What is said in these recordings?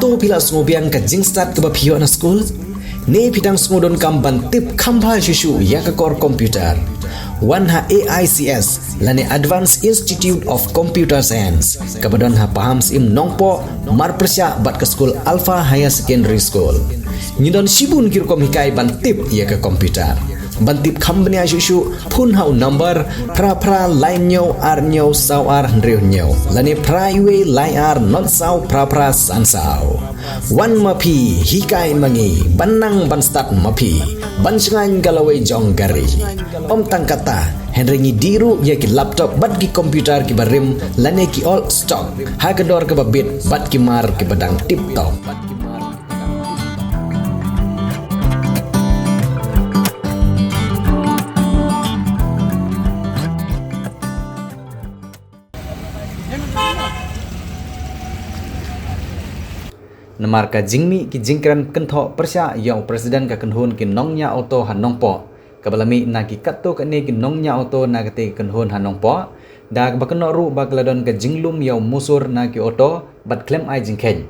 ko pila sungobian ka jingstat ke bapio na school ne pitang sungudon kamban tip khamba shushu ya ka core computer wan ha AICS lane Advanced Institute of Computer Science kabadon ha paham sim nongpo mar persya bat ke school Alpha Higher Secondary School nyidon sibun kirkom hikai ban tip ya ka computer bantip company asyushu pun hau number pra line nyo ar nyo saw ar ndreu nyo lani pra iwe line ar not saw pra san saw wan mapi hikai mangi banang ban start mapi ban sengan galawai jong gari om tangkata henrengi diru ya ki laptop bat ki komputer ki barim lani ki all stock hagador ke babit bat ki mar ki badang tip top. Namar ka jingmi ki jingkran kentho persya yang presiden ka kenhun ki nongnya auto hanongpo kabalami na ki katto ka ne ki nongnya auto na kate kenhun hanongpo da ka bakno ru bakladon ka jinglum yang musur na ki auto bat klem ai jingkhen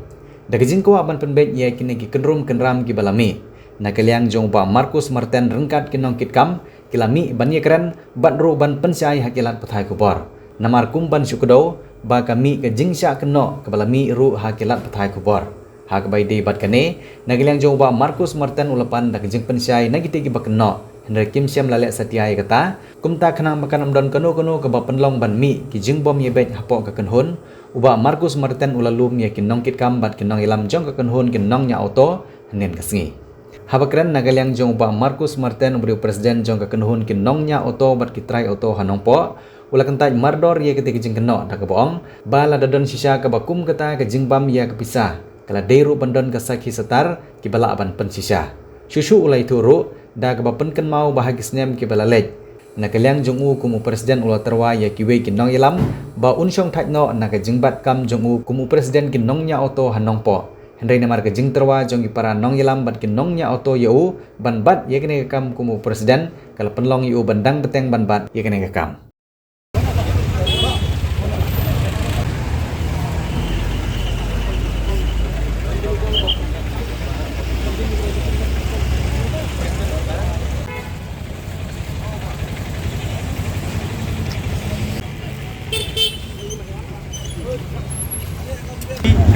da ka jingko aban penbet ye ki ne ki kenrum kenram ki balami na kaliang jong ba Markus Martin rengkat ki nong kit kam kilami banye kran bat ru ban pensyai hakilat pathai kubor namar kumban syukudo ba kami ka jingsha keno kabalami ru hakilat pathai kubor hak bai de bat kane nagilang jong ba Markus Martin ulapan dak jing pensyai nagiti ki bakno hendra kim syam lalek satiai kata kumta khanang makan amdon kanu ke ba penlong ban mi ki jing bom ye bet hapo ka kenhun uba Markus Martin ulalum ye ki nongkit kam bat ki nong ilam jong ka kenhun ki nong nya auto henen kasngi habakran nagilang jong ba Markus Martin ubri presiden jong ka kenhun ki nong nya auto bat ki trai auto hanongpo ula kentaj mardor ye kete ki jing keno dak boong bala dadon sisa ka bakum kata ka jing bam ye kepisah kala deru bandon ka sakhi setar ki bala aban pensisa susu ulai turu da ka bapen ken mau bahagi snem ki bala lej na kaliang jongu kumu presiden ula terwa ya ki we ki nong ilam ba unsyong thajno na ka jingbat kam jongu kumu presiden ki nongnya auto hanongpo hendrai namar ka jing terwa jong ki para nong ilam bat ki nongnya auto yau ban bat ye kene kam kumu presiden kala penlong yu bandang beteng ban bat ye kene kam.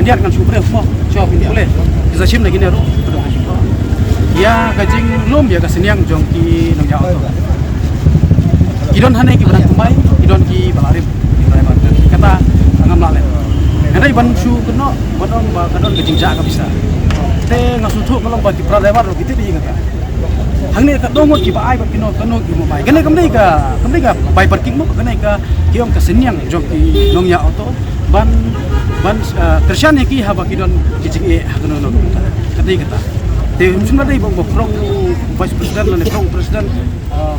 Kendiar kan super mo siapa ini boleh bisa sim lagi nih ya kajing lom ya kaseniang jong ki nang jauh idon hane ki barang tumbai idon ki balarim kata ngam lalen ada iban su keno bodong ba kadon kajing ja ka bisa te ngasutu ngalong ba ki pradewa ro gitu di kata hangne ka dongot ki ba ai ba kino ki mo bai kene kamdei ka bai parking mo kene ka kiom kaseniang jong ki nong ya auto ban tersian ki haba kidon kicing hagono no kata te sumna dai bong prong vice president lan prong president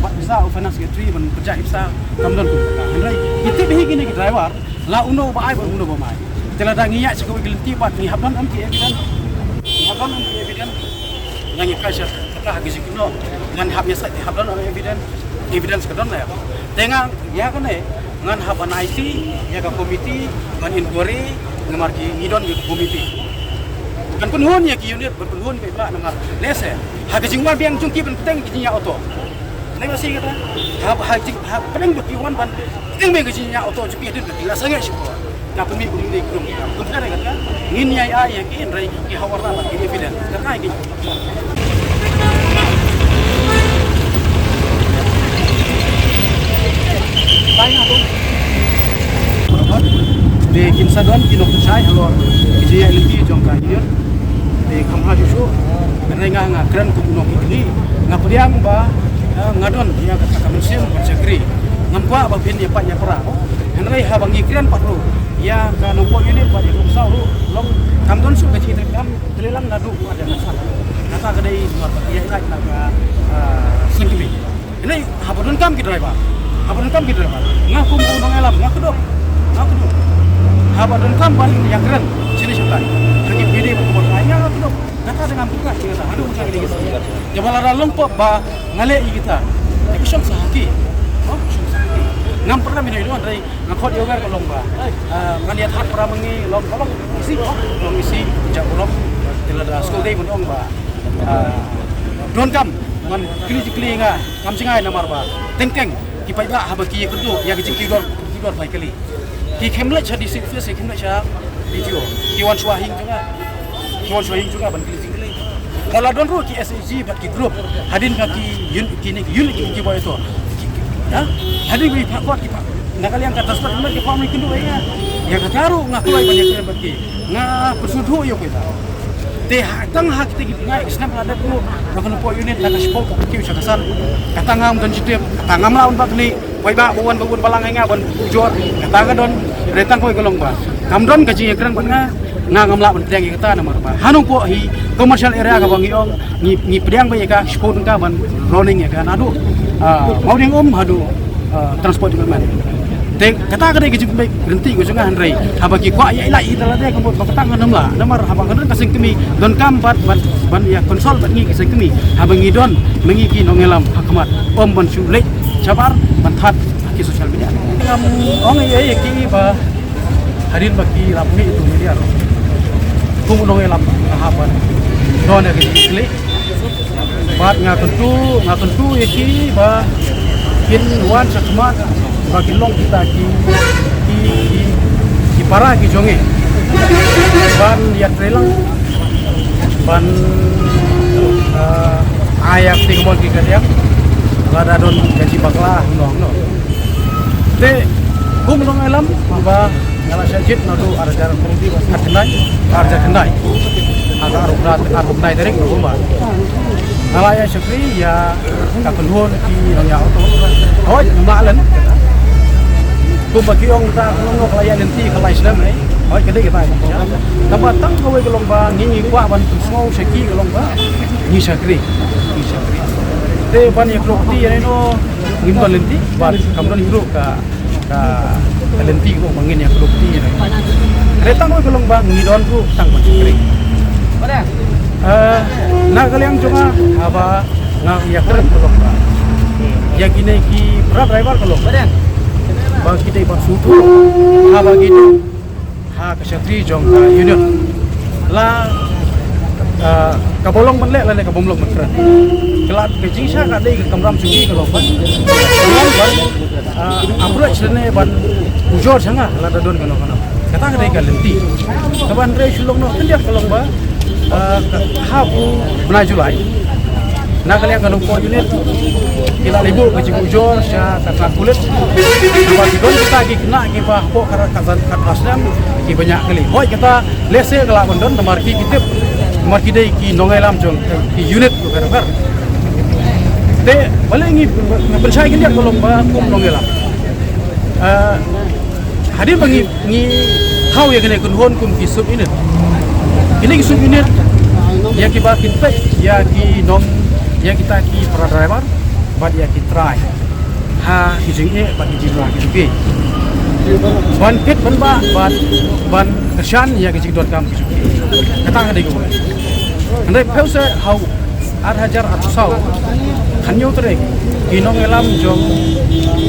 bat bisa finance secretary ban kerja ibsa kamdon ku kata hendrai itu behi kini ki driver la uno ba ai ba uno ba mai tela da ngiya se ko gilti bat ni habon am ki evidence ngangi kasha kata hagi sikno ngan habnya sa habon am evidence kadon la ya tenga ya kane ngan haban IT ya ka komiti ngan inquiry ngamar ki idon ki komiti kan penhun ya ki unit berpenhun ke ba ngamar lese ha ke jingwan biang jungki ben peteng ki nya auto nei masih kata ha peteng ki wan ban peteng be ki nya auto jupi din ki la sange siko ka pemi ku ni ku kan kata ngin ya ya ki rai ki hawar ba ki evidence kata ki Tanya tu. De kinsadon kino kusai halor kiji eliti jongka hidir de kamha jusu renga nga kran kuno kini ngapriang ba ngadon ya kata kamusim bercakri ngampua ba pin ya pak ya pera henrai ha bangi kran patru ya ka nompo ini pak ya kumsau long kamdon su kaji kam telelang nadu ada masalah kata kadai luar ya ina ka singkimi ini habon kam ki driver habon kam ki driver ngaku mo nang alam ngaku do habon kam ban yang keren sini sukai pergi pilih berkebun raya ngaku do kata dengan buka kita aduh bukan ini gitu jabal ada lompok ba ngale kita tapi syong sahaki ngam pernah minai do dari ngakot yoga kolong ba kan lihat hat para mengi long kolong isi long isi jak kolong tilada school day pun ong ba don kam man kili nga kam singai namar ba tengkeng ki pai ba haba ki kudu ya ki kidor pai kali ki khemle cha di sik face khemle cha video ki wan swahing juga ban kili kalau don ru ki SAG bat ki group hadin ka ki unit ki boy itu ya hadin bi pakot ki pak nakali yang kata sepat ki pamri kundu ya kataru ngakulai banyak ki bat ki nga persudu yo kita te tang hak te ki ngai snap ada ku nakon po unit la kaspo ki sakasan katangam don jitep katangam laun bak ni wai ba buan balang nga ban jor katanga don retang ko golong ba kamdon ka ji ekran ban nga ngamla ban tiang kita namar ba hanung po hi commercial area ka bang iong ni pediang ba ka sport ka ban running ya kan adu mau ding hadu transport juga man te kata ka dai baik berhenti ko sunga hanrei haba ki kwa ya ilai dala de ko kata namla namar haba kan kasing kemi don kam ban ya konsol ban ngi kasing kemi haba ngi don mengi ki nongelam hakamat ban sule cabar ban that ki social media ngam ong ye ki ba hadin bagi lapni itu media kum nongelam haban don ya ki klik bat ngakentu ye ki ba kin wan sakmat bagi long kita ki para ki jonge ban ya trelang ban ayak ti kebon ki kadiak lada don gaji bakla nong no te kum nong alam ba ngala sajit nadu arjar pungti arjar kendai aga arubnai derek no ba ngala ya syukri ya kapenhun ki nong ya auto hoi ngalen kum bagi ong ta nong layan nanti kalai sedam ni hoi kedai kita tambah tang kowe kelong ba ngi kwa ban small seki kelong ba ni syukri te ban ya klokti ya no ngimban lenti ban kamron hiro ka lenti ko mangin ya klokti ya retang kowe kelong ba ngi don ku tang ban syukri na kaliang cuma apa na ya keren kelong ba ya gini ki berat driver kelong bang kita ibat sutu ha begitu ha kesatri jong ka union la kabolong menle la ne kabomlong menfran kelat ke jingsa ka dei ke kamram sugi kalau ban ban approach ne ban ujor sanga la dadon kana kata ka dei ka lenti kaban re sulong no kendia kalong ba ha bu bna julai na kalian kalau po unit kila libu ke ujor sya kata kulit bagi don kita gi kena gi ba po kara kazan katlasnam ki banyak kali hoi kita lese kala bandon tamar ki kitip marki dei ki nongelam jong ki unit ko kar de balengi bersai ki dia kolong ba kum nongelam hadir bangi ngi hau ya kene kun hon kum ki sub unit ini ki sub unit ya ki ba kinpe ya ki nong ya kita ki para driver bad ya ki try ha ki jing e bad ki jing ki jing ban pit ban ba ban keshan ya ki jing dot kam ki jing kata ngade ko andai pause hau 8,000 atau sau kanyo trek kinong elam jong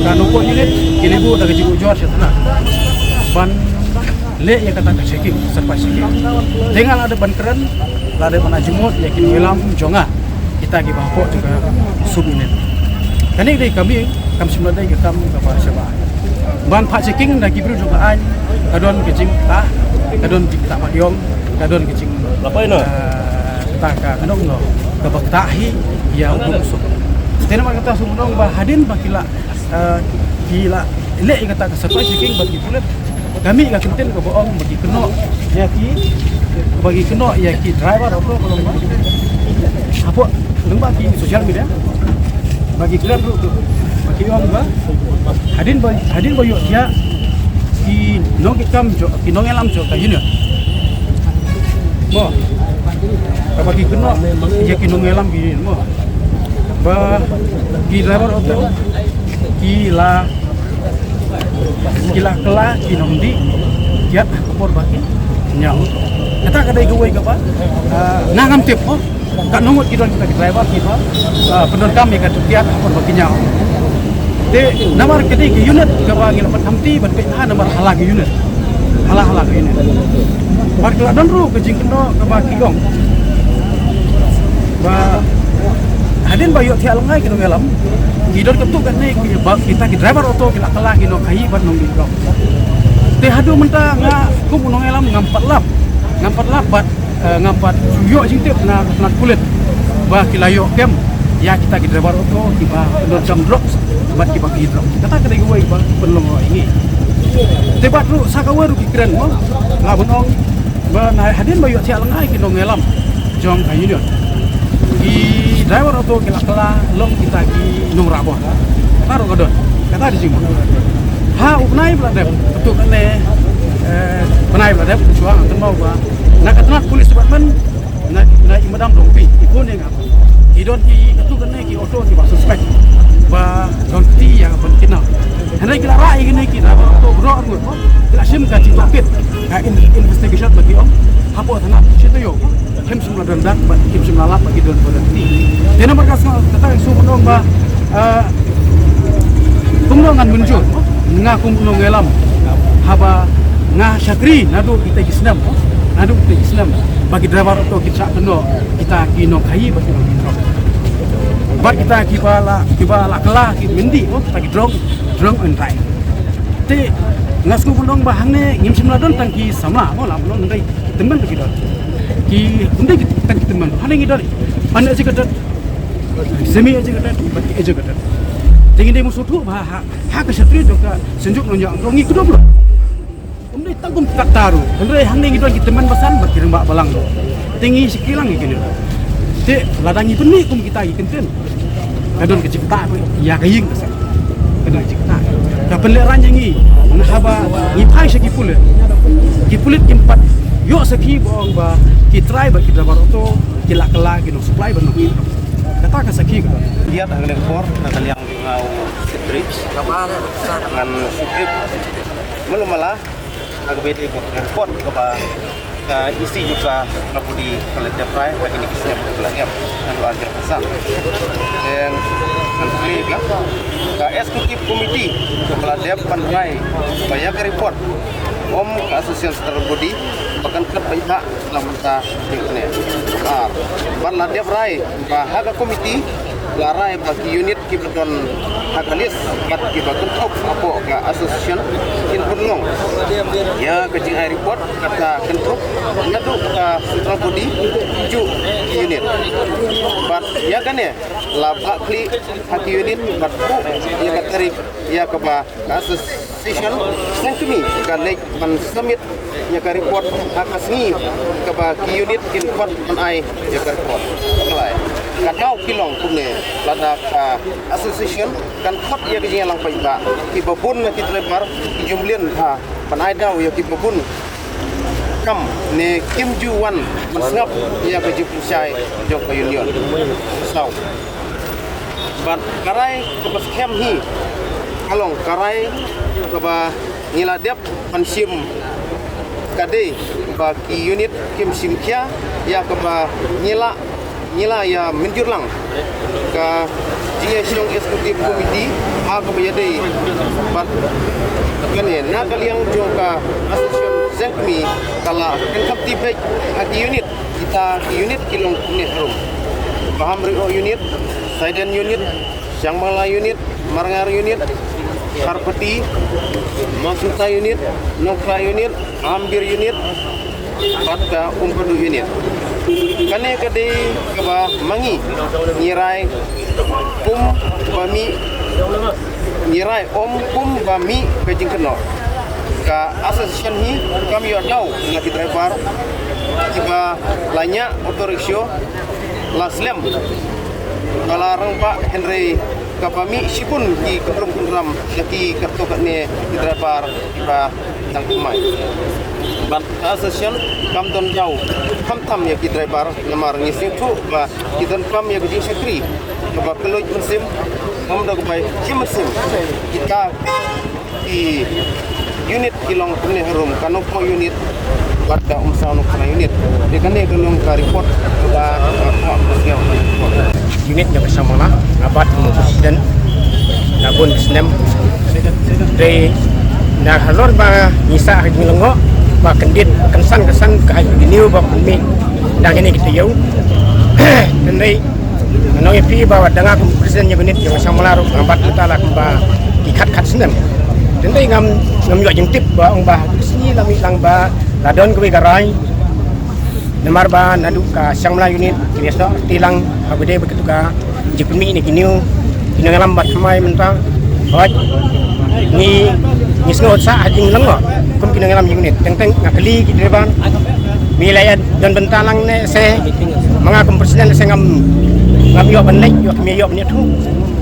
kanuko unit kilibu daga jing ujor setna ban le ya kata checking serba checking dengan ada ban keren ada ban ajumut ya kinong elam jonga kita gi bapo juga sub unit kani dei kami semula dei kam ka ba seba ban pha checking da gi bru juga an kadon kecing ta kadon kita ma yong kadon kecing lapai no ta ka kanong no ka baktahi ya untuk sub tena kata sumudong ba hadin bakila gila le kata ka serba checking bagi pulet kami ka kenten ka boong bagi keno ya ki bagi keno ya ki driver auto kalau apa nung bagi sosial media bagi kalian tu bagi orang ba hadin bayu dia ki nong kam jo ki nong elam jo ka union mo bagi kena ya ki nong elam gini mo ba ki driver auto kila kela ki nong di ya kapor bagi nyau kata kadai gue ka ba ngam tip oh kan nungut kita driver kita pendon kami kan tiap pun baginya Namar kedi ke unit ke bagi dapat hamti ban ke namar halah ke unit. Halah ke unit. Bar ke dan ru ke jingkeno ke bagi gong. Ba hadin bayu ti alangai ke ngelam. Gidon ketuk kan ni kita ke driver auto kita kalah ke no kai ban nong gidon. Te hadu menta nga ku nong ngelam ngampat lap bat ngampat yo jingtip na kulit. Ba kilayo kem ya kita ke driver auto tiba jam drop bat ki bagi drop kata kada gawai ba perlong ini tiba ru sakawa ru kiran mo ngabon ong ba na hadin ba yo ti alangai ki nong ngelam jong kayu dia ki driver auto ki lakala long kita ki nong rabo karo kadon kata di sini ha upnai bla dep tu kane penai bla dep suang anten mau ba na katna polis department na imadam rompi ikon yang apa idon ki katu kane ki auto ki ba suspect ba don ti yang penting hendak kita rai gini kita auto bro argut kita sim ka cipakit ka investigation bagi om hapo tanah situ yo kim semula rendah ba kim semula lap bagi don berhenti dena berkas kata yang suruh dong ba kumnongan muncul ngakum nong ngelam haba ngah syakri nadu kita Islam bagi driver auto kita keno kita kino kai bagi kita bat kita kibala kelah ki mendi bagi drong entai te ngasku pundong bahane ngim simladon tangki sama mo lam non ndai teman bagi dot ki ndai tangki teman hane ngidor ane aja kedat semi aja kedat bagi aja kedat tinggi dai musutu bah ha ke satri joka senjuk nonjang rongi kedua belum ndai tangkum tak taru ndai hane ngidor ki teman basan berkirim bak balang tinggi sekilang gini te ladangi benih kum kita kenten kadon kecipta ya kaying kesan kadon kecipta kapan le ranjangi haba ngipai seki pulit kimpat yo seki bong ba ki try ba kita baroto kilak kela gino supply ba no kata ka seki dia tak boleh kor nak yang ngau strips dengan strip belum malah agak beda report ke isi juga di kolektif try bagi ini kisahnya berkelangnya dan wajar pesan dan nanti ke eksekutif komiti kepala dep pandai banyak report om ke asosiasi terbudi bahkan ke pihak dalam masa ini ban dep rai bahag komiti larai bagi unit kibadon hakalis bagi bagun top apa ke asosiasi in penlong ya kecing air report kata kentuk nyatu ke central body ju unit bat ya kan ya labak kli haki unit bat bu ya katarif ya ke ba asosiasi sengkemi ke lek ban summit ya ke report hakasni ke ba unit kin pot ban ai ya ke report kelai katau kilong kumne lada association kan kot ya kejing lang paiba ki babun na kitlebar ki jumlien ha panai daw ya ki babun kam ne kim ju wan masngap ya ke ju pusai jok ke union saw ban karai ke pas kem hi kalong karai ke ba ngila dep pansim kade ba ki unit kim simkia ya ke ba nyila ya menjurlang ke GSong Executive Committee aku menjadi bat kan ya nak yang juga asosiasi Zengmi kalau kan tibek hati unit kita unit kilong unit room paham rio unit Saiden unit Syangmala unit Marangar unit Karpeti Maksudta unit Nokra unit Ambir unit Batka Umpadu unit kane kade kaba mangi nyirai kum bami kejing keno ka asosiasi ni kami adau ngati driver tiba lanya otoriksyo laslem kalarang Pak Henry kapami sipun di kentrum laki kartu ne driver tiba tangkumai ban asosiasi kam don jauh kam tam ya ki driver lamar ngising tu ba kita kam ya ki sekri ba keloj musim kam dak bai musim kita di unit kilong ne harum kanok mo unit pada umsano kana unit de kane kelong ka report ba unit yang bersama lah abad presiden nabun snem dari nak halor ba ngisa ngilongo ba kendit kesan ka giniu ba mi dak ini kita yau dan dai nong pi ba danga kum presiden nya gunit yang samalaru ngambat utala ba ikat snem dan dai ngam yo jengtip ba ong ba sini lami lang ba ladon ko garai namar ba nadu ka sangmala unit biasa tilang abede begitu ka jepmi ni giniu ina lambat mai mentang hoj ni snot sa ajing lengo kum kina ngalam unit teng ngakali ki depan wilayah dan bentalang ne se mga kum presiden se ngam yo benlek yo kami yo ni tu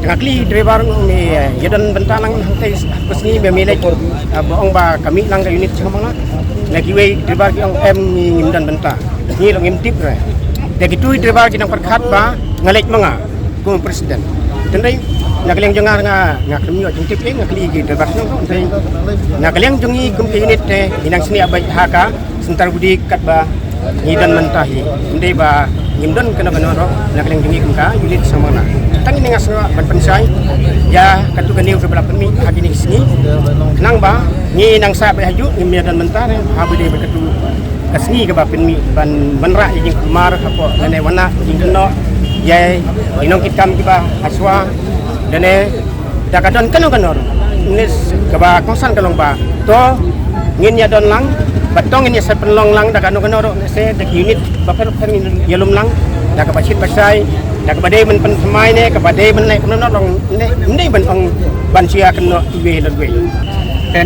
ngakali depan ni ya dan bentalang te pesni be milek boong ba kami lang ka unit samala lagi we depan ki ong em ngim dan benta ni lo ngim tip re de gitu depan ki nang perkhat ba ngalek mga kum presiden tendai nakaliang jangar nga kami yung tip nga kali gitu basno tendai nakaliang jungi kumpi unit te inang sini abai haka sentar budi kat ba ngidan mentahi tendai ba ngimdon kana banoro nakaliang jungi kumka unit samana tang ini ngaswa ban pensai ya katu kaniu ke bala pemi hagini sini kenang ba ngi nang sa bai haju ngimidan mentare habudi berkatu kasni ke ba pemi ban banra jing kumar apa ngene wana jing keno yai inong kitam kiba aswa dane dakadon kanor nis kaba kosan kalong ba to ngin ya don lang batong ngin ya sa penlong lang dakano se dak unit baper yelum lang dak bacit basai dak bade men pen semai ne kabade men naik kono long ne ben ong bansia keno iwe lagwe te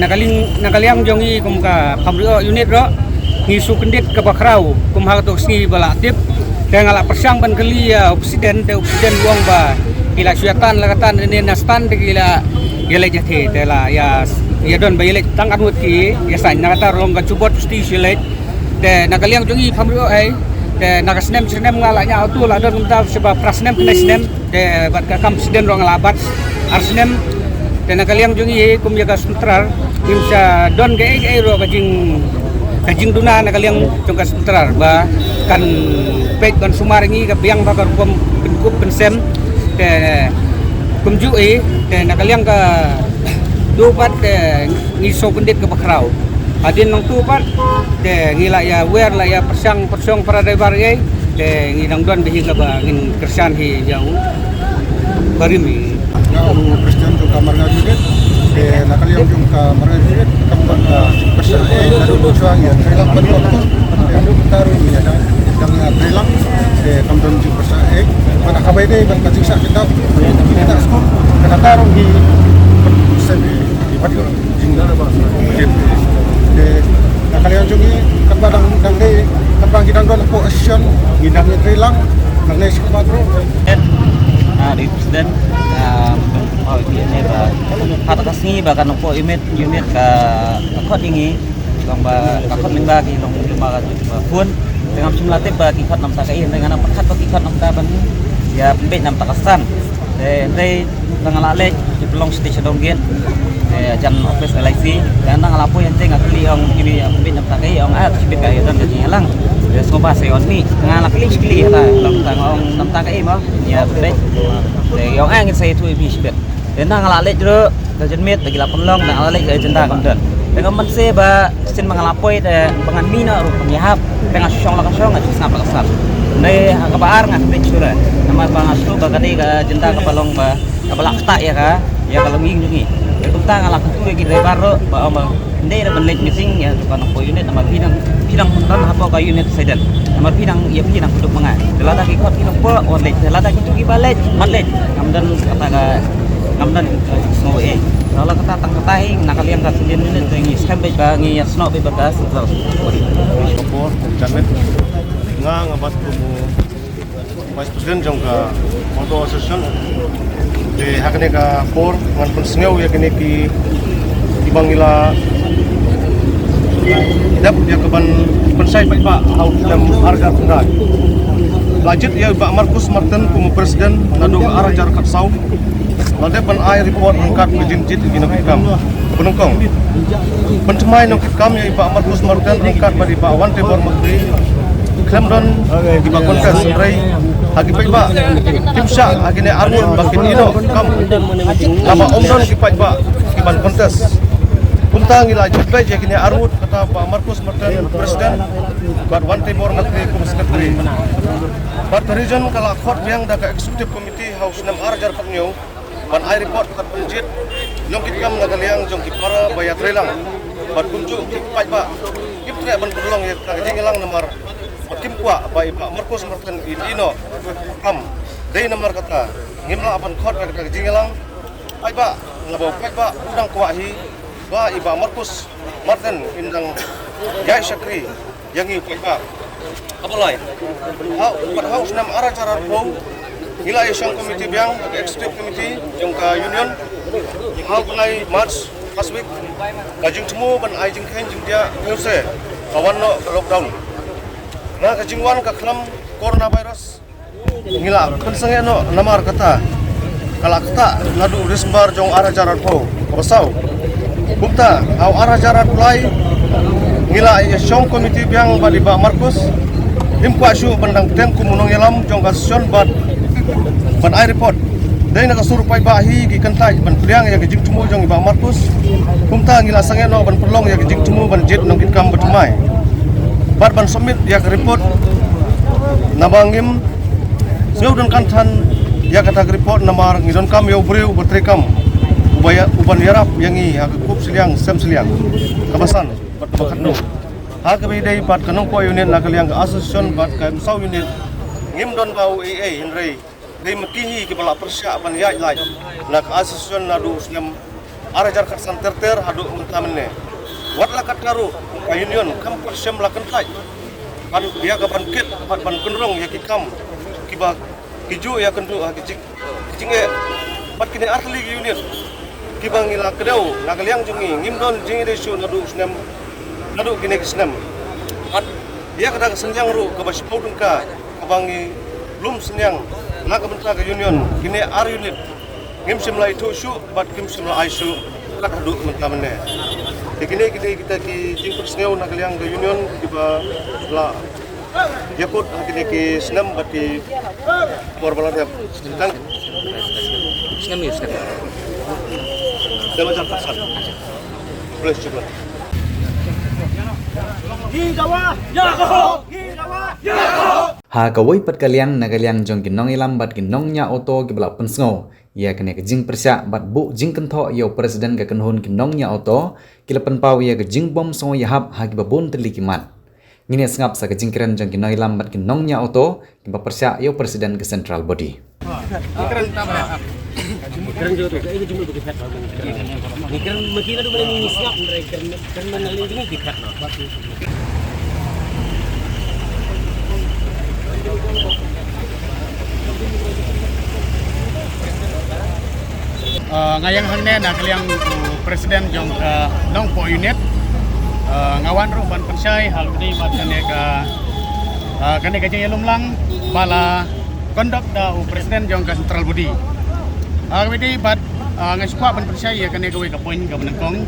nakaliang jongi kum ka pamrio unit ro ngisu kendit ke bakrau kum ha to ski bala tip te ngala persang ban kali ya presiden wong ba ila syaitan lakatan ini nastan ila jathe tela ya don bayele tang anut ki ya san nakata rong ka chubot sti silet te nakaliang jongi pamrio ai te nakasnem ngalanya auto la don ta seba prasnem knesnem te bat ka kam presiden rong labat arsnem te nakaliang jongi kum jaga sentral imsa don ge ro kajing duna nakaliang jongka sentral ba kan pek ban sumaringi ka biang bakar kum pinkup pensem te kumju te nakaliang ka dupat te ngiso pendit ke bakrau adin nong tupat te ngila ya wer la ya persang para driver ge te ngidang don bihi ka ba ngin kersan hi jauh barimi presiden juga marga unit nakaliang juga marga unit kapan persen lalu doang ya trilang betul taruh ya dan trilang kampung juga persen mana kabai deh ban kacik sak kita skor kena taruh di persen di padu jingga apa nakaliang juga kapan dang deh kapan kita don po action gidangnya trilang nang nes kumadro di presiden oh ini ba hata kasni ba kan po unit ka khot dingi long ba ka khot lingba ki long lima ka phun dengan simulatif ba ki khot nam ta kai dengan nam khat ki khot nam ta ban ya pembet nam ta kasan de dengan lale di pelong station donggen jan office LIC dan nang lapo yang teng akli ong ini pembet nam ta kai ong at sibit kai dan jadi halang soba seon ni dengan akli sekali ta long tang ong nam ta kai mo ya pembet de ong angin saya tu ibi sibit dan nang lale jero dajen met bagi lapon long nang lale ke jenda kamden dengan mense ba sin mangalapoi de pangan mina ru penyahap dengan song la kasong ngat snap la kasal ne kabar ngat picture nama bang asu ba kani ka jenda ka palong ba kabalak ta ya ka ya kalau nging jungi ya kunta ngalak tu ki driver ro ba om ne ra benlek missing ya kan po unit nama pinang tan apa ka unit sedan nama pinang ya pinang duduk mangai delata ki kot ki po onlet delata ki tu ki balet malet kamdan kata ka kamdan snow kalau kita tangkatai nakaliang ka sendin ini tengi sampai bangi snow be bagas terus Singapore janet ngabat kumu vice president jongka auto association de hakne ka por ngan pensengau ya kene ki dibangila idap ya keban pensai pak hau dam harga tengah lanjut ya Pak Markus Martin kumu presiden nadu arah jarak sau Lade ban ai report angkat kejinjit gina kam penungkong pencemai nongkit kam ya Pak Markus Martin angkat bagi Pak Wan Tebor Menteri klaim don di bakon kas rai hagi paiba timsha hagi ne arun bakin ino kam lama omdon ki paiba ki ban kontes punta ngila jumpai je kini arut kata Pak Markus Martin presiden buat one timor negeri kum sekretari buat region kala khot yang daga executive committee house 6 arjar pernyo ban ai report kat penjit nyong kikam nagaliang jong kipara bayat relang buat kunju ki paiba kip tre ban perlong ya ngilang nomor Kim Kwa by Pak Markus Martin Ino kam dari nomor kata ngimla apan khot kata jingelang paiba ngabau paiba udang kuahi ba Iba Markus Martin indang Yai Syakri yang i paiba apalai pada haus 6 arah cara bau nilai yang komite biang executive committee yang ka union hal bunai March last week kajing temu ban ai jing khen jing dia nguse kawan no lockdown na kajingwan ka klam coronavirus ngila pensenge no namar kata kalakta nadu risbar jong arah cara bau basau bukta au arah jarat mulai ngila yang komite biang badi Pak Markus impa syu bandang teng kumunong yalam jong kasion ban ai report dai nak suruh pai bahi gi kentai ban priang ya gejing tumu jong Pak Markus bukta ngila sange no ban perlong ya gejing tumu ban jet nong itkam betumai ban submit ya report nabangim seudon kantan ya kata report namar ngidon kam yo breu bertrekam ubaya uban yarap yang i kup siliang sem siliang kabasan bat bakatno ha kabe dai bat kanong po unit nakaliang association bat kam sau unit ngim don bau AA henry dai mekihi ke bala persya ban ya lai nak association nadu snem arajar kat santerter hadu mentamne watla kat karu ka union kam persem la kentai ban dia ka ban kit ban kunrong ya kikam kiba kiju ya kendu ha kicing e bat kini arli union kibang ila kedau nakaliang jungi ngimdon jingi desu nadu kini kesnem dia kada kesenjang ru ke basipau dungka kabangi belum senyang nak bentra ke union kini ar unit ngim simla itu su bat kim simla aisu kat hadu mentamene kini kita ki jing persngeu nakaliang ke union kiba la yakut kini ki senam bat ki korbalan sedang senam ni senam dalam pasal boleh coba ha kawai pat kaliang nagaliang jong kinong ilam bat kinong nya auto ki bala pensngo ya kene ke jing persya bat bu jing kentho yo presiden ka kenhun kinong nya auto kilapan pau ya ke jing bom so ya hab ha ki babon teli kimat ngine sngap sa ke jing keren jong kinong ilam bat kinong nya auto ki ba persya yo presiden ke central body keren tambah keren jo tu ini cuma bagi fat ni keren makina tu boleh ni siap mereka keren mana lagi ni dikat ngayang hangne nak liang presiden jong nong po unit ngawan ru ban pensai hal ini bat kane ka jeng lang bala kondok da presiden jong ka central body Agwidi bat ngasukwa ban persai ya kane gawe ka poin ka benengkong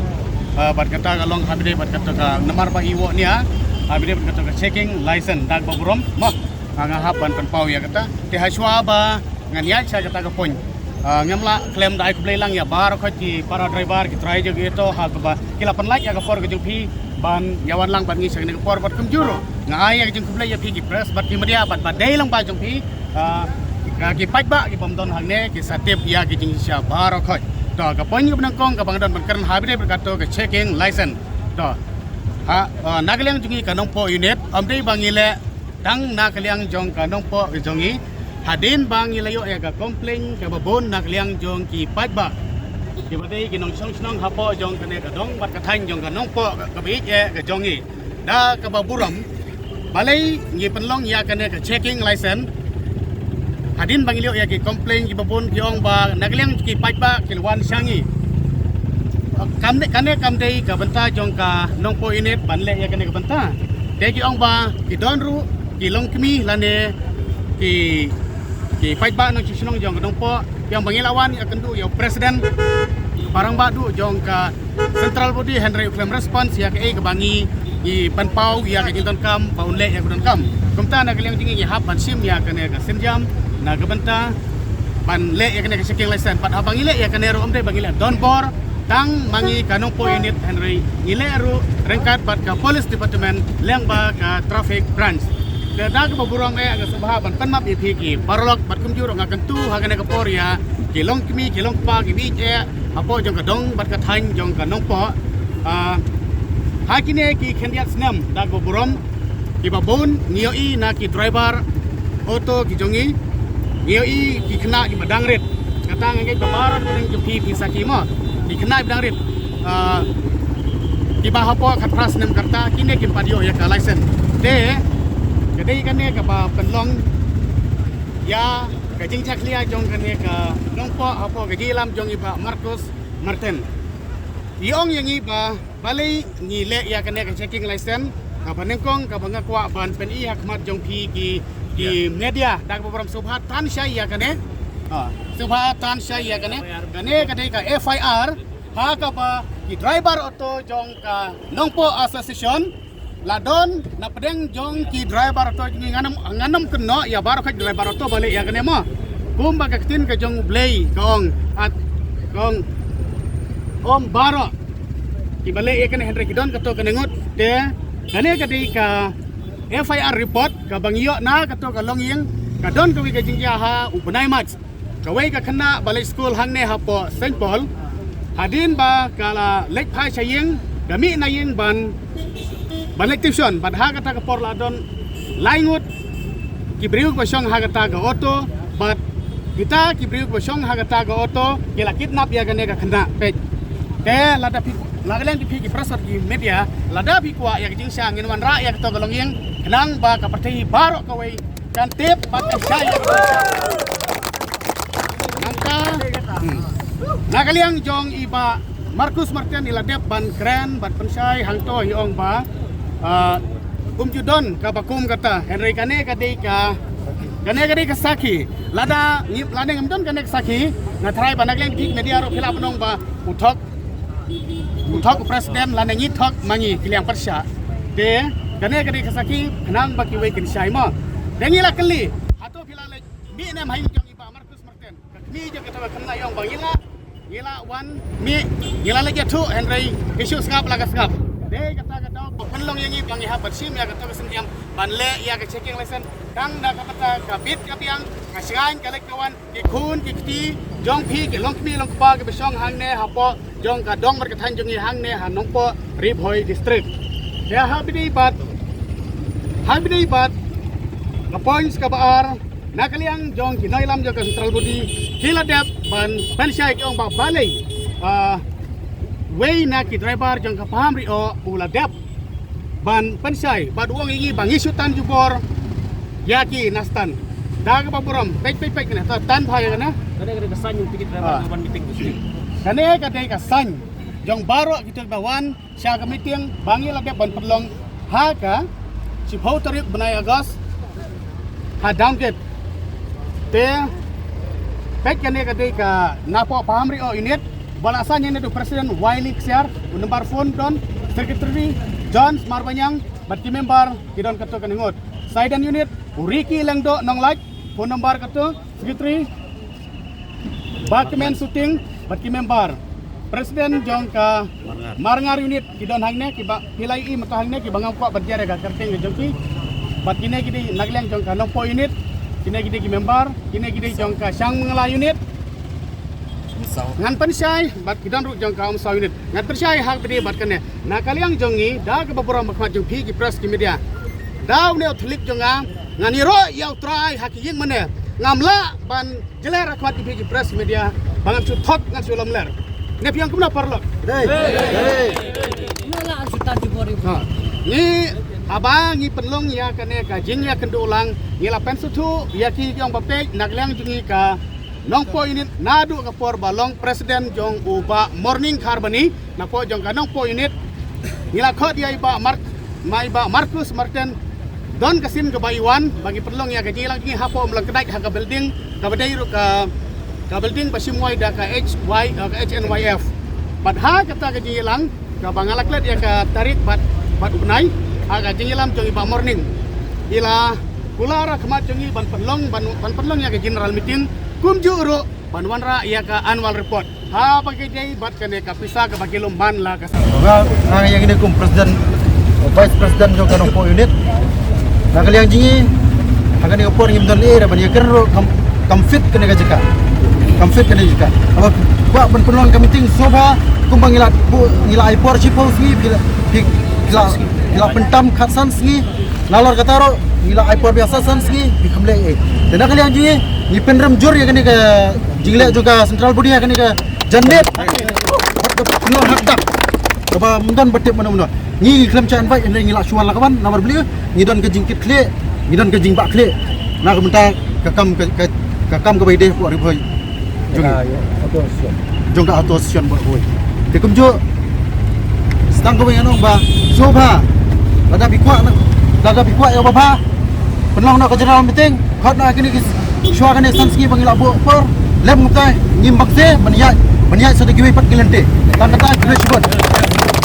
bat kata kalong habide bat kata ka namar ba iwo nia habide bat kata ka checking license dag baburom mah ngahap ban penpau ya kata ti haswa ba ngania sa kata ka poin ngamla claim dai ku lang ya bar ko ti para driver ki try jo gitu ha ka ba kilapan like ya ka for ka jupi ban yawan lang ban ngi sa ka for bat kum juro ngai ya jeng ku ya pi ki press bat ki media bat dai lang ba jupi ki paiba ki pomdon hangne ki satip ya ki jing sia barokoi to ka poin ki benangkong ka bangdan bankaran habide berkato ka checking license to ha nagaliang jungi ka nongpo unit amdei bangile dang nagaliang jong ka nongpo jongi hadin bangile yo ya ka complain ka babon nagaliang jong ki paiba ki badai ki nong song hapo jong kane ka dong bat ka thang jong ka nongpo ka bi ye ka jongi da ka baburam balai ngi penlong ya kane ka checking license hadin bangilio ya ki komplain ki babon ki ong ba nagaliang ki paiba ki wan sangi kamne kamdei ka banta jong ka nongpo unit banle ya kane ka banta de ki ong ba ki donru ki longkmi lane ki paiba nong chisunong jong ka nongpo yang bangilawan ya kendu ya presiden barang badu jong ka central body Henry claim response ya ke bangi i panpau ya ke jinton kam paunle ya kudon kam kumta na kaliang jingi hap ban sim ya kane ka senjam na gabanta ban le ya kane ka checking license pat abang ile ya kane ro omde bang ile don bor tang mangi kanong po unit Henry ile ru rengkat bat ka police department leng ba ka traffic branch ke dag ba burong aga subha ban pan map ipi ki parlok bat kum juro ngakan tu ha kane ka poria ki long kmi ki long pa ki bi e apo jong ka dong bat ka thain jong ka nong po hakine ki khendiat snam dag ba burom ki babon ngioi na ki driver auto ki jongi ngioi ki kena ki badang red kata ngai babaran kuning jepi pisa ki mo ki kena badang red ki bahapo kat pras nem karta kine ki padio ya ka license de kadai kane ka ba penlong ya ka jing chaklia jong kane ka nongpo apo ka jilam jong iba Marcus Martin iong yang iba balai ni le ya kane ka checking license ka banengkong ka bangakwa ban pen i hakmat jong pi ki media dak program subhat tan syai ya kane subhat tan syai ya kane kadai ka FIR ha ka ba ki driver auto jong ka nongpo association ladon na pedeng jong ki driver auto nganam keno ya baru ka driver auto balik ya kane mo kum ba ka tin ka jong blay kong at kong om baro ki balik ya kane Henry Kidon kato kanengot de kane kadai ka FIR report ka bangyo na kato ka longyeng ka don ka wi ka jingya ha upunay match ka wei ka kena balik school hang ne hapo St Paul hadin ba kala lek phai chayeng gami na yeng ban lek tuition ban ha kata ka por ladon laingut ki briu ko syong ha kata ka auto bat kita ki briu ko syong ha kata ka auto kila kidnap ya kane ka kena pej ke lada pi lagalen di ki prasat ki media lada pi kwa ya jing sang inwan ra ya to galong yeng kenang ba ka partai baro ka wei kan tip bat ka saya nangka nakaliang jong iba Marcus Martin iladep ban kren ban pensai hangto hiong ba judon ka bakum kata Henry kane kadai ka saki lada ngamdon kane ka saki na try ba nakaliang dik media ro khilap nong ba uthok presiden lana ngithok mangi kiliang persya de kane kadai ka saki nang ba ki wei kin sai mo dengila kali hato khilale bi nem hai jong iba Marcus Martin mi je kata kena yong ba gila wan mi gila lagi tu Henry isu skap laga skap de kata penlong yang ilang iha bersim ya kata kesendiam banle ya ke checking license kang da kata kabit kapiang kasingan kalek kawan ki kun ki kti jong phi ki long kmi long pa ki besong hang ne hapo jong ka dong ber kathan jong i hang ne han nongpo Ribhoi district ya habidi bat ka points ka baar nakaliang jong kinailam jong ka central body hiladep ban pensyai ki ong ba balai wei na ki driver jong ka paham rio uladep ban pensai bad uang ini bang isutan jubor yaki nastan daga baburam pek kena tan phai kana Kadang kesan yung tiket driver ban meeting gusti. kane kadai kasan jong baro kita bawan sya ka meeting bangi lagi ban perlong ha ka sipau tarik benai agos ha downgrade te pek kane kadai ka napo paham rio unit balasan yang itu presiden Wiley Ksiar nomor phone don secretary John Marbanyang bati member kidon kato kanengot Saidan unit Uriki Lengdo Nonglaj phone number kato secretary Bakmen shooting bati member presiden jong ka Marangar unit kidon hangne ki pilai I mato hangne ki bangam kwa badjare ga kerteng jongki batine gidi nagleng jong ka nompo unit kine gidi ki member kine gidi jong ka Sang Mengla unit ngan pensai bat kidan ru jong kaum sa unit ngan pensai hak bedi bat kane na kaliang jongi da ke babora makmat jong phi ki press ki media daw ne thlik jonga ngan iro yau try hak yin mane ngamla ban jeler akmat ki phi ki press media bangam chu thot ngan su lam ler ne piang kumna parlok Nala asutan jubori. ni abang ni penlong ya kane ka jing ya kendulang ngila pensu tu ya ki jong bape nakliang jongi ka nongpo unit nadu ka por balong presiden jong uba morning carboni napo jong ka nongpo unit ngila khot ya iba Marcus Martin don kasim ke Baiwan bagi perlong ya gaji lagi hapo melang kedai ha ka building ka badai ru ka building pasimwai da ka HNYF padha kata gaji lang ka bangalaklet ya ka tarik bat unai ha gaji lam jong iba morning ila kulara kemacengi ban penlong ya ke general meeting kum juro banwan ra ya ka annual report ha pakai dai bat kene ka pisa ka bagi lomban la ka Nga yang ini kum presiden, vice presiden jo kanong po unit. Nakaliang jingi, akan ni opor ngim don era ban yaker kam fit kene ka jeka. Kam fit kene jeka. Apa kuat ban penong ka meeting soba kum bangilat bu ngila ipor cipo sgi bila pentam khatsan sgi nalor kataro ngila ipor biasa san sgi bikamle e. Dan nakaliang jingi ni penrem jur ya kene ka jingle juga central body ya kene ka jandet. Penong hakdak. Kaba mundan batip mana-mana. Ni klaim chan bai ini ngilak sual lakaban nomor beli ni don ke jingkit kle, ni don ke jing bak kle. Nak minta kakam ke baide buat riboy. Jong da asosiasi buat boy. Dekum jo stang ko yang ba soba. Lada bikuak ya baba. Penong nak ke general meeting, khat nak kini sual kan sanski bangilak bu por. Lem ngutai ngim bakse baniat sedegi 4 kilente. Tan kata kena sebut.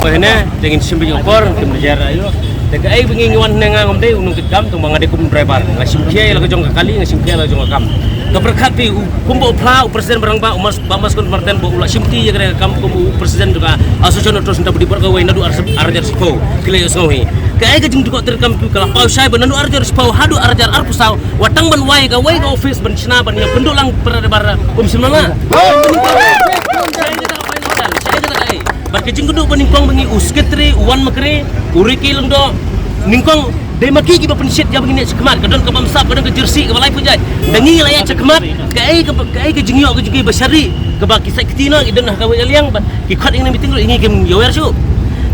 Pahena dengan simpi opor ke menjara ayo dekat ai bengingan nang ngom dei unung kitam tung bangade kum driver ngasim kia la jong kali ngasim kia la jong kam to berkat pi kumbo pla presiden barang ba umas bamas kon marten bo ula simti ya kare kam kum presiden juga asosiasi terus nda budi pergawai nadu arjar sipo kile sohi ka ai gajing juga terkam pi kala pau sai bananu arjar sipo hadu arjar arpusau watang ban wai ka office ban china ban ya pendulang perada simana Barkejing kudu peningkong bengi usketri uwan makre uriki lengdo ningkong demaki ki pensit ya begini sekemat kadon ke bamsa kadon ke jersey ke balai pujai dangi layak sekemat kai ke jingyo ke basari ke baki saktina idon ka waliang bat ki khat ingin meeting ingi kem yower su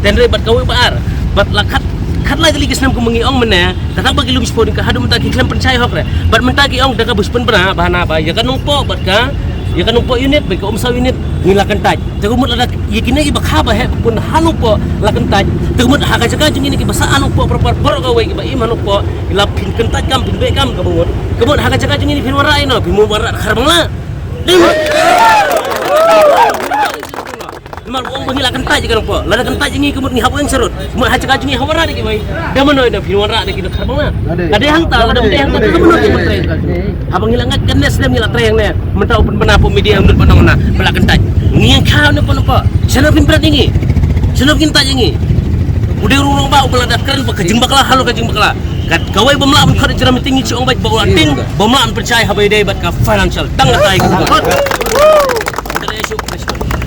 dan re bat kawe baar bat lakat khat lai lagi senam ku mengi ong mena tatang bagi lu bispon ke hadu menta ki klem percaya hok re bat menta ki ong daga buspen bra bahana ba ya kanung po bat ka ya kanung po unit ba ka umsa unit ngilakan taj tegumut ada yakini ki bakhaba he pun hanu po lakan taj tegumut haka jaka jing ini ki basa anu po propor ka we ki ba imanu po ila pin kentaj kam pin be kam ka bungut kebut haka jaka jing ini pin warai no pin mu warat kharbangla Mal uang menghilakan taj kan po lada kan taj ini kemut ni hapu yang serut mu haka jaka jing hawara ni ki bai da mano da pin warat ni ki kharbangla ada yang ta ka mano ki mentre abang hilang kenes dia ngilak treng ne mentau pun penapu media menurut pandangan belakan taj ngiang kau ni apa? Sana pimprat ini, sana pinta ini. Udah urung bau belada keren kejing bakla halu kejing bakla. Kat kawai bemla pun kau cerita meeting ini ciong baik bau ting bemla percaya habai day bat ka financial tang latai kau.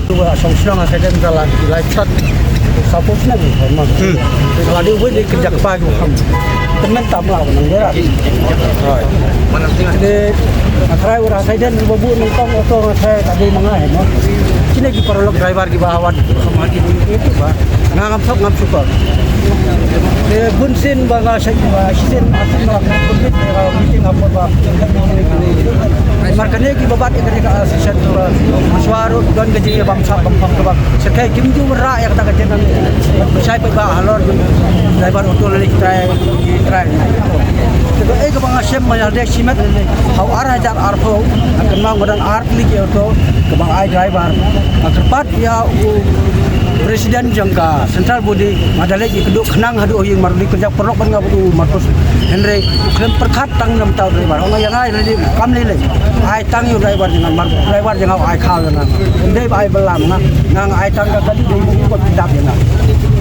Dua song-song saya dalam lachat support lagi memang. Kalau dia boleh kerja pagi teman tak mahu mengira. Mana tinggal? Akhirai orang saya dan babu nongkong auto saya tadi mengai, no. Kini lagi perlu driver di bawah sama di itu bah. Ngam sok. Le bunsin bangga saya sin asin nak komplit kalau meeting apa bah. Markane ki babat ikani ka asisten tura maswaru don gaji bangsa bangpang ke sekai kimju ra ya kata gaji nang saya pe ba halor driver auto lali try. Jadi ke bang Asyam menyadak simet hau arah jar arfo akan mang badan art lagi auto ke bang ai driver terpat ya presiden jangka central body madale ki keduk kenang hadu yang marli kerja perlok ban ngabu markus Henry klem perkat tang 6 tahun driver orang yang ai lagi kam lele ai tang yu driver dengan driver jangan ai khal dengan ndai ai belam nang ai tang ka tadi dei ko tidap yana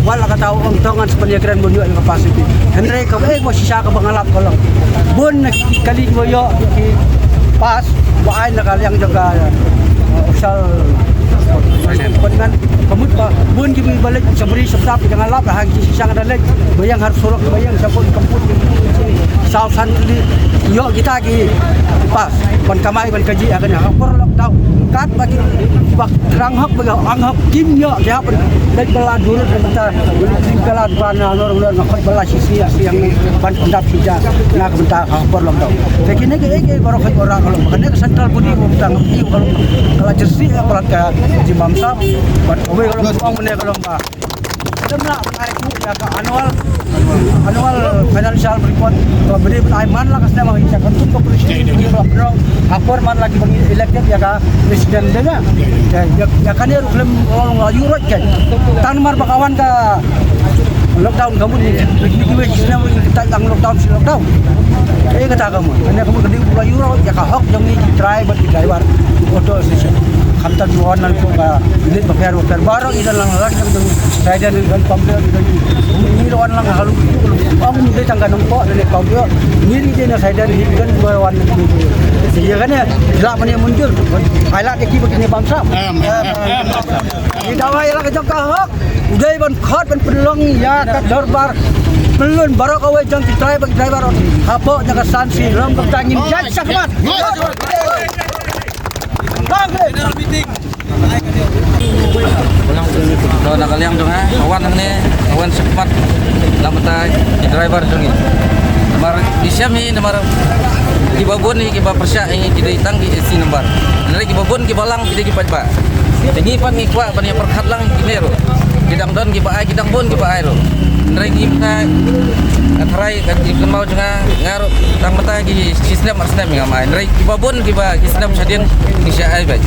wala ka tahu ang tongan sepanjang keren bunyo yang kapasiti Henry ka mo sisa ka bangalap kolong bun kali boyo ki pas wa ai nakaliang jaga usal dengan kemut pa bun ki balik sabri sabtap jangan lap dah hang sisa ka dalek bayang harus sorok bayang sabun kemput sini sausan yo kita ki pas kon kamai ban kaji akan hapor lockdown kat bagi bak rang hak bagi anghap kim yo ya pen dek bela dulu bentar tinggalan bana lor nak bela sisi yang ban pendap sija nak bentar hapor lockdown begini ke baru orang kalau makanya ke central budi tang kalau jersey kalau ke jimam sap buat kowe kalau uang meneh kalau mbak semla itu ya ke annual financial report to beri man lah kasih mah isa kan untuk presiden di bro hapor man lagi bagi elected ya ka presiden dia ya kan dia klaim orang euro kan tan mar bakawan ka lockdown kamu ni kita lockdown si lockdown. Kata kamu, karena kamu kena pula euro ya kahok yang ni driver auto station. Kantor jualan nanti bilik bakar baru idan lang lagi yang saya dan komputer ini lawan lang halu aku mesti tangga nombor dan komputer ini dia saya dan hidup jualan sehingga kan ya jelas mana muncul highlight lagi begini bangsa ini dawai lah kejauh kahok udah ban khot ban pelong ya kat dorbar belum baru kau jang driver apa jaga sanksi ram bertangin jan sakmat Kalau nak kalian dong awan ni awan cepat nak betai driver dong ni. Nomor di sini nomor di babon ni kita persyak ini kita tanggi isi nomor. Dari kita babon kita balang kita pajak. Tinggi pan ni kuat pan yang perkat lang kita ro. Kita don kita ai kita bon kita ai ro. Dari kita atrai kita mau juga ngaruh tang betai di sistem yang main. Dari kita babon kita sistem sadian Indonesia ai baik.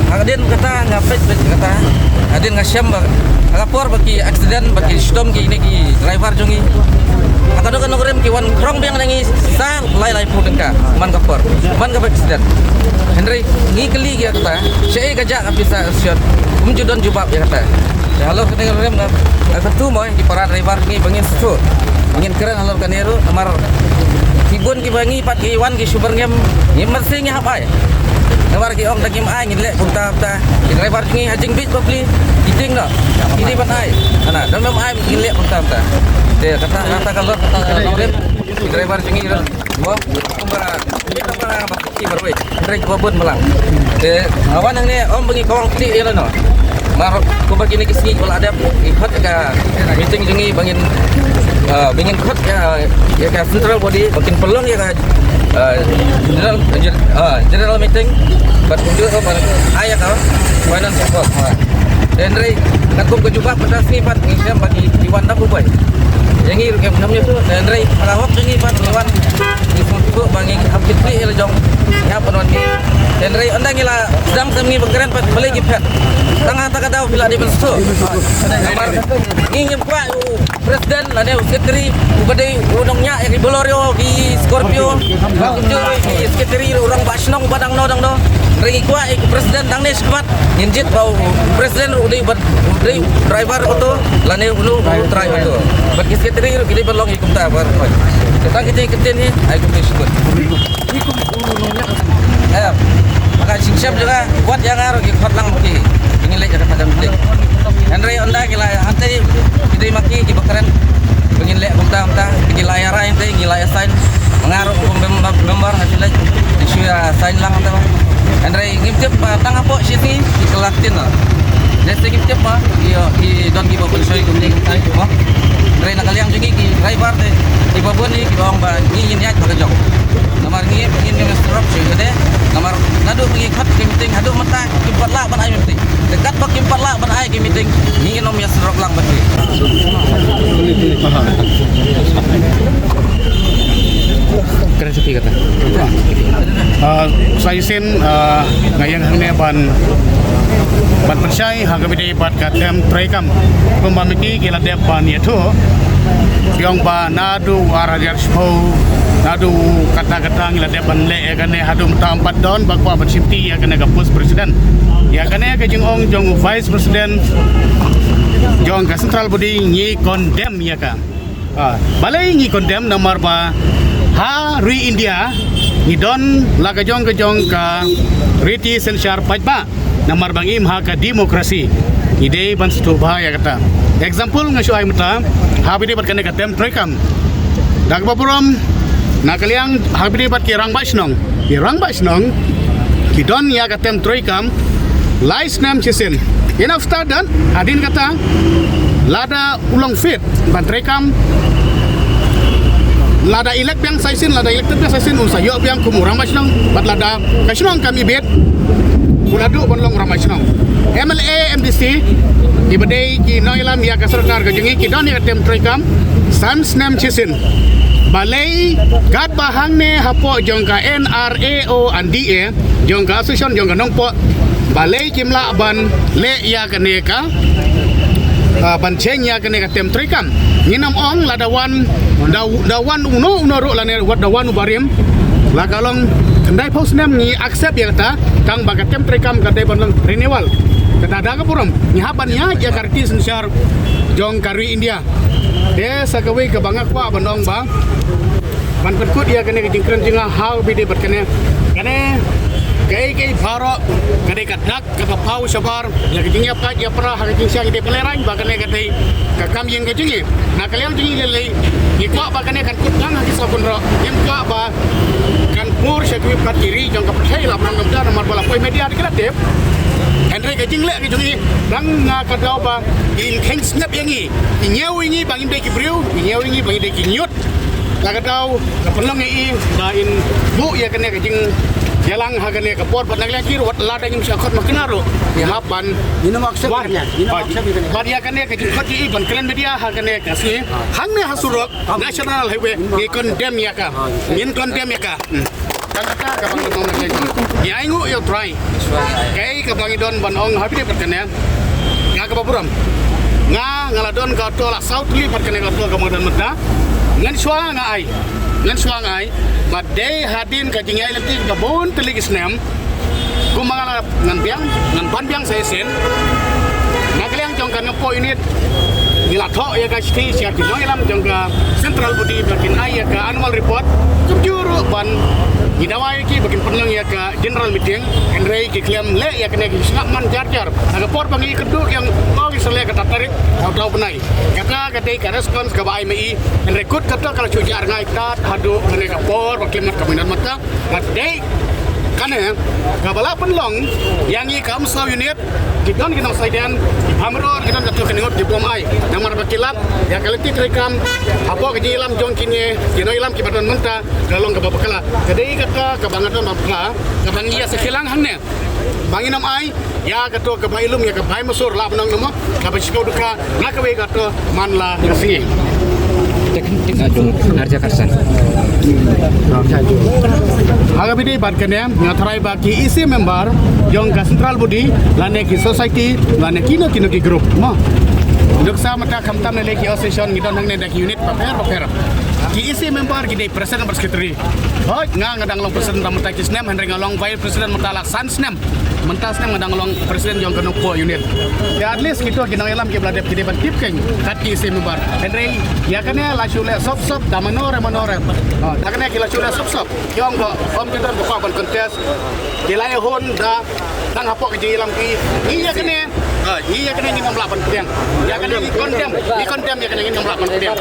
Adin kata ngapet kata adin ngasyam lapor bagi aksiden bagi stom ki ini ki driver jongi kata kan nogrem ki wan krong biang nangi sa lai pun ka man kapor man ka aksiden Henry ngi keli ki kata sei gajak apisa shot judon jubab ya kata halo kata nogrem satu moy di para driver ngi bangin sesu ingin keren halo kanero amar kibun ki bangi pat ki wan ki super ngem ni mersing nya apa ya Namar ki ong dagim ai ngilek punta driver ni hajing bit beli iting dah ini ban ai ana dan mem ai ngilek punta dia kata kalau kata driver ni mo kumbara apa ki barwe trek babon melang awan ni om bengi kawang ti ya no mar ko bagi ni kisni wala ada ikut ka meeting jungi bangin bingin khot ya ka central body makin pelong ya ka general meeting buat unjuk apa ayah kau finance support dan dari nakum ke juga pada sifat ngisam bagi diwan dah buat yang ini namanya tu dan dari pelawak ini pat diwan itu bagi update ni elajong ya penon ni dan dari anda ngila sedang semi bergerak pat boleh gipet tengah tak tahu bila di bensu nomor ingin kuat presiden ada sekretari ubadai unongnya yang di Bolorio di Scorpio di sekretari orang Basnong badang nodang do regi kuat presiden tang ni sekemat injit bau presiden udah driver auto lane ulu driver auto bagi sekretari kita berlong ikut tak bar kita kita ni aku bersyukur maka siap juga kuat yang harus ikut lang maki ingin lihat pada meeting Henry anda gila hantai kita maki di bakaran ingin lihat punta di layar yang tadi layar sign mengaruh member hasilnya isu sign lang anda Henry ngip tang apa sini di kelatin lah jadi ngip apa di don kita bersoi kemudian kita Henry nak kalian juga di driver di babon ni kita orang ingin niat bekerja nomor ni ingin menstrop juga nomor nadu mengikut meeting hadu mata kimpat lah ban ai meeting dekat bak kimpat lah ban ai meeting ingin nom ya strop lang bagi kena sepi kata saya sen ngayang hangnya ban persyai harga bidai bat katem traikam pembamiki kila depan itu yang ba nadu warajar show nadu kata-kata ngila depan le kane hadu mta 4 don bakwa bersifti ya kane kapus presiden ya kane ke jong vice president jong ka central body ngi condemn ya ka balai ngi condemn nomor ba ha ri India ni don la ka jong ka riti sensar pajba nomor bangim ha ka demokrasi ide ban stu bahaya kata example ngasu ai mata habide bat kane ka tem trekam dagbapuram nakaliang habide bat ki rang basnong ki don ya ka tem trekam lais nam chisen enough start dan hadin kata lada ulang fit ban trekam lada elek yang saisin lada elek yang saisin unsa yo yang kumurang basnong bat lada kasnong kami bet uladu bonlong ramai senang MLA MDC ibadai ki noilam ya ka sarkar ka jengi ki don ya tem trekam sans nam chisin balai gat bahang ne hapo jongka NRAO andia jongka association jongka nongpo balai kimla ban le ya ka neka bancenya kene ka tem trikam nginam ong la dawan uno ro la ne wat dawan ubarim la kalong kendai pos nem ni accept ya kata kang baga tem trikam kadai banlang renewal kata daga puram ni haban ya karti sensar jong kari India de sakawi ke bangak pa bandong ba ban penkut dia kene ke jingkran jinga hau bide bat kene kai baro kadai kadak ke pau sabar ya ke jinga pa ya pra ha ke jingsiang de pelerang ba kene kadai ka kam yang ke jingi na kalian jingi lele ikwa ba kene kan kutang ha kisapun ro imka ba kan pur syakwi patiri jong ka percaya la brang namda nomor bola poi media kreatif Henry ke jingle ke jingi bang nga kadau ba in keng snap yangi nyeu ingi bang inde ki briu nyeu ingi bang inde ki nyut la kadau ka pelong i ba in bu ya kene ke jing jalang ha kene ka pot bat nagla ki wat la dang sim khot makinaro ya hapan Ini maksudnya, ini maksudnya. ba dia kene ke jing khot i ban klen media ha kene ka si hang ne hasurok national highway ni condemn ya ka in condemn ya ka kata ka bang tong nagla ya ingu yo try kai ka bang idon ban ong habi perkene nga ka baburam nga ngaladon ka to la south li perkene ka to ka modan mata ngan suang ai but day hadin ka jingai lenti ka bon teligis nem kumangala ngan ban biang saya sen nagaliang jong kan po unit nilatho ya ka sti sia ki noilam jong ka central body bakin ai ya ka annual report juru ban gidawai ki bakin penlang ya ka general meeting Henry ki klaim le ya kene ki snap man jar aga por bangi kedu yang mau isle ka tarik tahu benai kata ka respons ka bai mai Henry kut kata kalau cujar ngai tat hadu kene ka por bakin mat kaminan mata dei kane ka bala penlong yang i kam saw unit kidon kinang saidan amror kidon katu kenot di bom ai namar bakilap ya kaliti rekam apa ke ilam jong kini kino ilam ki badon menta galong ka babakala kadai kata ka bangadon babka ka bangia sekilang hanne banginam ai ya katu ka bailum ya ka bai masur la benang namo ka bachiko duka nakawe katu manla ngasingi Arja Karsan. Haga bidi bat kene ngatrai baki isi member jong ka central body lane ki society lane kino ki group mo Duksa mata kamtam ne leki association ngidon hang ne dak unit paper ki isi member ki dei president nomor secretary hoj nga ngadang long president mata ki snem Henry ngalong vice president mata laksan snem mentas nem ngadang long president jong kanu po unit ya at least kita kinang elam ki bladep ki dei tip keng kat ki isi member Henry ya kane la chule sop da manore da kane ki la chule sop yong go komputer ko kon contest ki la hon da tang hapok ki elam ki iya kane ni ngam lapan pedang ya kane ni kondem ya kane ni ngam lapan pedang